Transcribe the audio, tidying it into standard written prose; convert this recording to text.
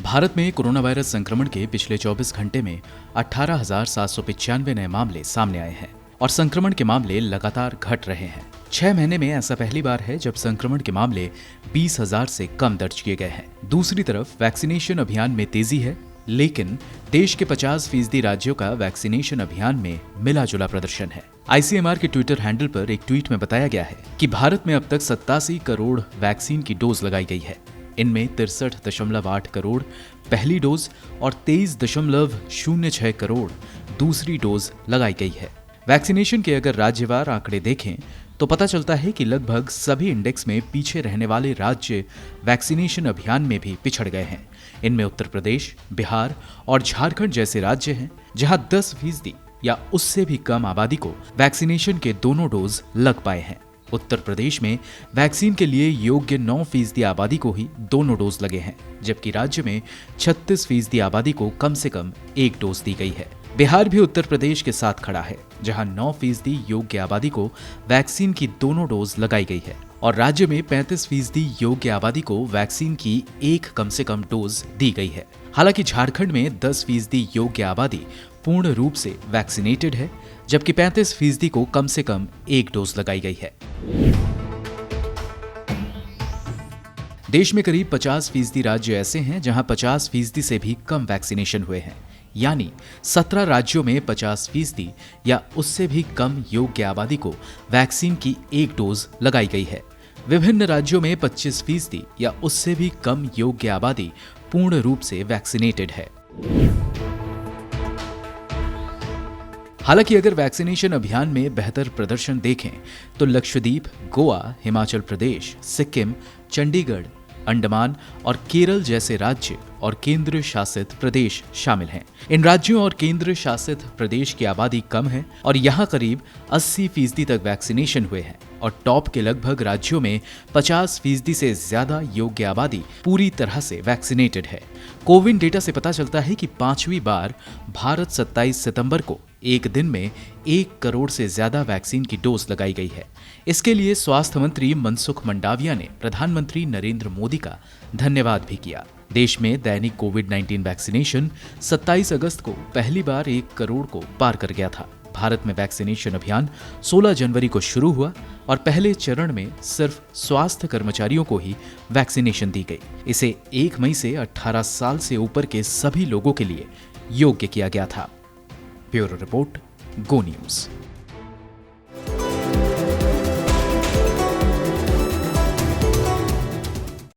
भारत में corona virus संक्रमण के पिछले 24 घंटे में 18,795 नए मामले सामने आए हैं और संक्रमण के मामले लगातार घट रहे हैं। 6 महीने में ऐसा पहली बार है जब संक्रमण के मामले 20,000 से कम दर्ज किए गए हैं। दूसरी तरफ वैक्सीनेशन अभियान में तेजी है, लेकिन देश के 50% राज्यों का वैक्सीनेशन अभियान में मिला जुला प्रदर्शन है। ICMR के ट्विटर हैंडल पर एक ट्वीट में बताया गया है कि भारत में अब तक 87 करोड़ वैक्सीन की डोज लगाई गई है। इनमें 63.8 करोड़ पहली डोज और 23.06 करोड़ दूसरी डोज लगाई गई है। वैक्सीनेशन के अगर राज्यवार आंकड़े देखें तो पता चलता है कि लगभग सभी इंडेक्स में पीछे रहने वाले राज्य वैक्सीनेशन अभियान में भी पिछड़ गए हैं। इनमें उत्तर प्रदेश, बिहार और झारखंड जैसे राज्य हैं, जहां 10% या उससे भी कम आबादी को वैक्सीनेशन के दोनों डोज लग पाए हैं। उत्तर प्रदेश में वैक्सीन के लिए योग्य 9% आबादी को ही दोनों डोज लगे हैं, जबकि राज्य में 36% आबादी को कम से कम एक डोज दी गई है। बिहार भी उत्तर प्रदेश के साथ खड़ा है, जहां 9% योग्य आबादी को वैक्सीन की दोनों डोज लगाई गई है और राज्य में 35% योग्य आबादी को वैक्सीन की एक कम से कम डोज दी गई है। हालांकि झारखंड में 10% योग्य आबादी पूर्ण रूप से वैक्सीनेटेड है, जबकि 35% को कम से कम एक डोज लगाई गई है। देश में करीब 50% राज्य ऐसे हैं जहां 50% से भी कम वैक्सीनेशन हुए हैं, यानी 17 राज्यों में 50% या उससे भी कम योग्य आबादी को वैक्सीन की एक डोज लगाई गई है। विभिन्न राज्यों में 25% या उससे भी कम योग्य आबादी पूर्ण रूप से वैक्सीनेटेड है। हालांकि अगर वैक्सीनेशन अभियान में बेहतर प्रदर्शन देखें तो लक्षद्वीप, गोवा, हिमाचल प्रदेश, सिक्किम, चंडीगढ़, अंडमान और केरल जैसे राज्य और केंद्र शासित प्रदेश शामिल हैं। इन राज्यों और केंद्र शासित प्रदेश की आबादी कम है और यहाँ करीब 80% तक वैक्सीनेशन हुए हैं और टॉप के लगभग राज्यों में 50% से ज्यादा योग्य आबादी पूरी तरह से वैक्सीनेटेड है। कोविन डेटा से पता चलता है कि 5वीं बार भारत 27 सितंबर को एक दिन में 1 करोड़ से ज्यादा वैक्सीन की डोज लगाई गई है। इसके लिए स्वास्थ्य मंत्री मनसुख मंडाविया ने प्रधानमंत्री नरेंद्र मोदी का धन्यवाद भी किया। देश में दैनिक कोविड-19 वैक्सीनेशन 27 अगस्त को पहली बार 1 करोड़ को पार कर गया था। भारत में वैक्सीनेशन अभियान 16 जनवरी को शुरू हुआ और पहले चरण में सिर्फ स्वास्थ्य कर्मचारियों को ही वैक्सीनेशन दी गई। इसे 1 मई से 18 साल से ऊपर के सभी लोगों के लिए योग्य किया गया था। ब्यूरो रिपोर्ट, गो न्यूज।